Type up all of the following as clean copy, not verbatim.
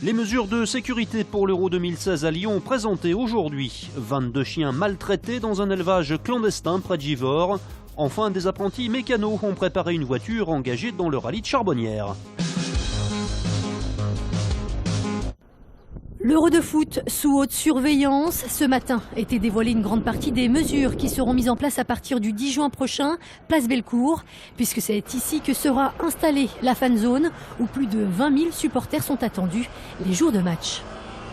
Les mesures de sécurité pour l'Euro 2016 à Lyon présentées aujourd'hui. 22 chiens maltraités dans un élevage clandestin près de Givors. Enfin, des apprentis mécanos ont préparé une voiture engagée dans le rallye de Charbonnières. L'Euro de foot sous haute surveillance. Ce matin était dévoilée une grande partie des mesures qui seront mises en place à partir du 10 juin prochain, place Bellecour, puisque c'est ici que sera installée la fan zone où plus de 20 000 supporters sont attendus les jours de match.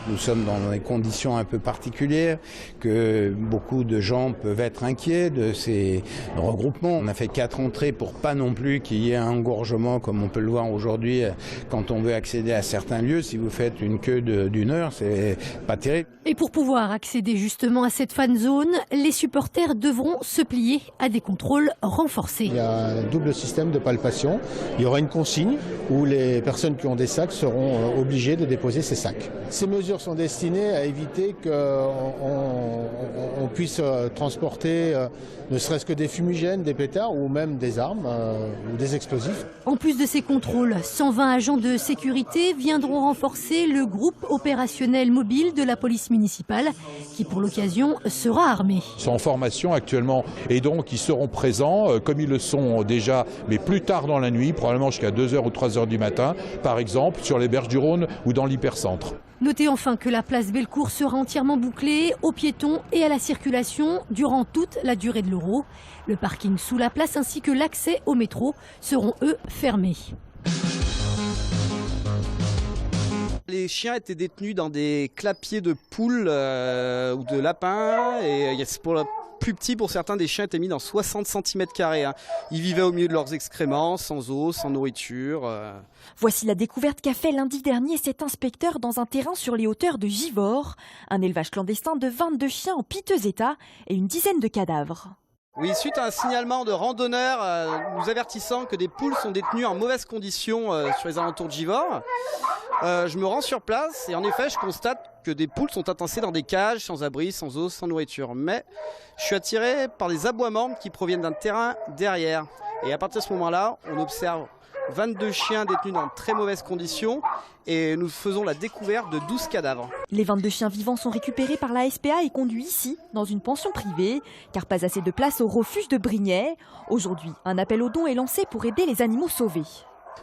Nous sommes dans des conditions un peu particulières, que beaucoup de gens peuvent être inquiets de ces regroupements. On a fait 4 entrées pour pas non plus qu'il y ait un engorgement comme on peut le voir aujourd'hui quand on veut accéder à certains lieux. Si vous faites une queue d'1 heure, c'est pas terrible. Et pour pouvoir accéder justement à cette fan zone, les supporters devront se plier à des contrôles renforcés. Il y a un double système de palpation. Il y aura une consigne où les personnes qui ont des sacs seront obligées de déposer ces sacs. Ces mesures sont destinées à éviter qu'on puisse transporter ne serait-ce que des fumigènes, des pétards ou même des armes ou des explosifs. En plus de ces contrôles, 120 agents de sécurité viendront renforcer le groupe opérationnel mobile de la police municipale qui pour l'occasion sera armé. Ils sont en formation actuellement et donc ils seront présents comme ils le sont déjà, mais plus tard dans la nuit, probablement jusqu'à 2h ou 3h du matin, par exemple sur les berges du Rhône ou dans l'hypercentre. Notez enfin que la place Bellecour sera entièrement bouclée aux piétons et à la circulation durant toute la durée de l'Euro. Le parking sous la place ainsi que l'accès au métro seront eux fermés. Les chiens étaient détenus dans des clapiers de poules ou de lapins et pour le plus petit, pour certains, des chiens étaient mis dans 60 cm². Ils vivaient au milieu de leurs excréments, sans eau, sans nourriture. Voici la découverte qu'a fait lundi dernier cet inspecteur dans un terrain sur les hauteurs de Givors. Un élevage clandestin de 22 chiens en piteux état et une dizaine de cadavres. Oui, suite à un signalement de randonneurs nous avertissant que des poules sont détenues en mauvaises conditions sur les alentours de Givors, je me rends sur place et en effet je constate que des poules sont entassées dans des cages, sans abri, sans eau, sans nourriture. Mais je suis attiré par des aboiements qui proviennent d'un terrain derrière. Et à partir de ce moment-là, on observe 22 chiens détenus dans de très mauvaises conditions et nous faisons la découverte de 12 cadavres. Les 22 chiens vivants sont récupérés par la SPA et conduits ici, dans une pension privée, car pas assez de place au refuge de Brignais. Aujourd'hui, un appel aux dons est lancé pour aider les animaux sauvés.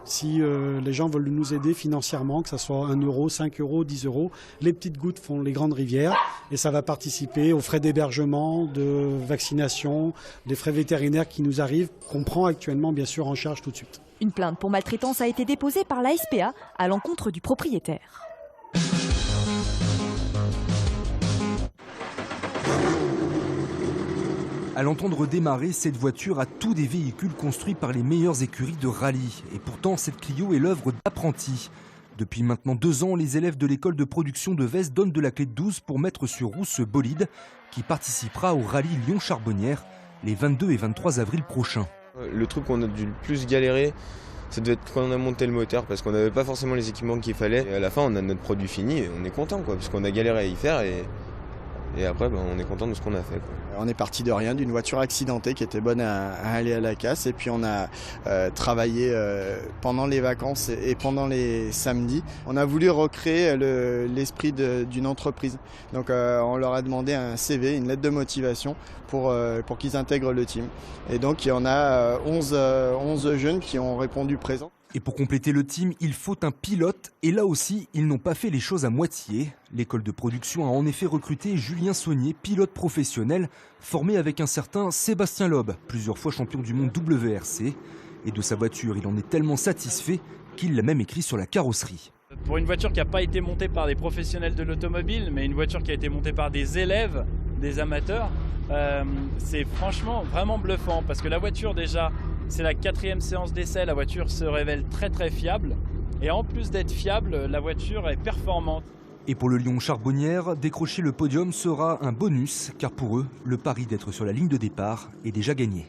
Si les gens veulent nous aider financièrement, que ce soit 1 euro, 5 euros, 10 euros, les petites gouttes font les grandes rivières et ça va participer aux frais d'hébergement, de vaccination, des frais vétérinaires qui nous arrivent, qu'on prend actuellement bien sûr en charge tout de suite. Une plainte pour maltraitance a été déposée par la SPA à l'encontre du propriétaire. À l'entendre démarrer, cette voiture a tous des véhicules construits par les meilleures écuries de rallye. Et pourtant, cette Clio est l'œuvre d'apprentis. Depuis maintenant 2 ans, les élèves de l'école de production de Vest donnent de la clé de 12 pour mettre sur roue ce bolide qui participera au rallye Lyon-Charbonnières les 22 et 23 avril prochains. Le truc qu'on a dû le plus galérer, ça devait être quand on a monté le moteur parce qu'on n'avait pas forcément les équipements qu'il fallait. Et à la fin, on a notre produit fini et on est content parce qu'on a galéré à y faire et après, on est content de ce qu'on a fait. On est parti de rien, d'une voiture accidentée qui était bonne à aller à la casse. Et puis on a travaillé pendant les vacances et pendant les samedis. On a voulu recréer l'esprit d'une entreprise. Donc on leur a demandé un CV, une lettre de motivation pour qu'ils intègrent le team. Et donc il y en a 11 jeunes qui ont répondu présent. Et pour compléter le team, il faut un pilote. Et là aussi, ils n'ont pas fait les choses à moitié. L'école de production a en effet recruté Julien Saunier, pilote professionnel, formé avec un certain Sébastien Loeb, plusieurs fois champion du monde WRC. Et de sa voiture, il en est tellement satisfait qu'il l'a même écrit sur la carrosserie. Pour une voiture qui n'a pas été montée par des professionnels de l'automobile, mais une voiture qui a été montée par des élèves, des amateurs, c'est franchement vraiment bluffant. Parce que la voiture déjà, c'est la 4e séance d'essai, la voiture se révèle très très fiable. Et en plus d'être fiable, la voiture est performante. Et pour le Lyon-Charbonnières, décrocher le podium sera un bonus, car pour eux, le pari d'être sur la ligne de départ est déjà gagné.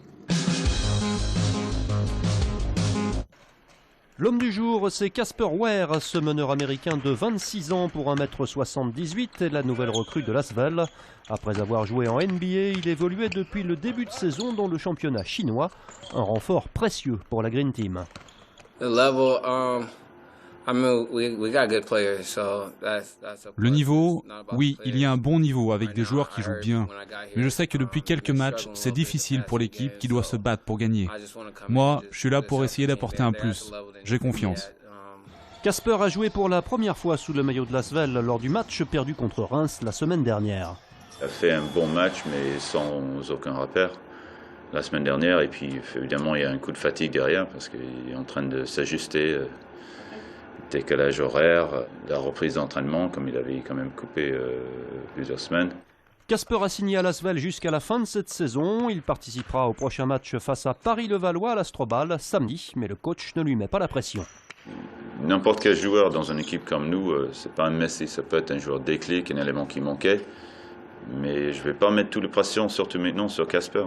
L'homme du jour, c'est Casper Ware, ce meneur américain de 26 ans pour 1,78 m, la nouvelle recrue de l'Asvel. Après avoir joué en NBA, il évoluait depuis le début de saison dans le championnat chinois, un renfort précieux pour la Green Team. The level Le niveau, oui, il y a un bon niveau avec des joueurs qui jouent bien. Mais je sais que depuis quelques matchs, c'est difficile pour l'équipe qui doit se battre pour gagner. Moi, je suis là pour essayer d'apporter un plus. J'ai confiance. Casper a joué pour la première fois sous le maillot de l'Asvel lors du match perdu contre Reims la semaine dernière. Il a fait un bon match, mais sans aucun repère la semaine dernière. Et puis, évidemment, il y a un coup de fatigue derrière parce qu'il est en train de s'ajuster. Décalage horaire, la reprise d'entraînement, comme il avait quand même coupé plusieurs semaines. Casper a signé à l'Asvel jusqu'à la fin de cette saison. Il participera au prochain match face à Paris-Levallois à l'Astrobal samedi, mais le coach ne lui met pas la pression. N'importe quel joueur dans une équipe comme nous, c'est pas un Messi, ça peut être un joueur déclic, un élément qui manquait. Mais je ne vais pas mettre toute la pression, surtout maintenant, sur Casper.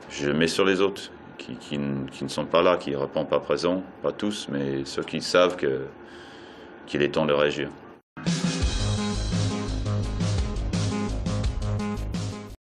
Je mets sur les autres. Qui ne sont pas là, qui ne répondent pas présents, pas tous, mais ceux qui savent qu'il est temps de réagir.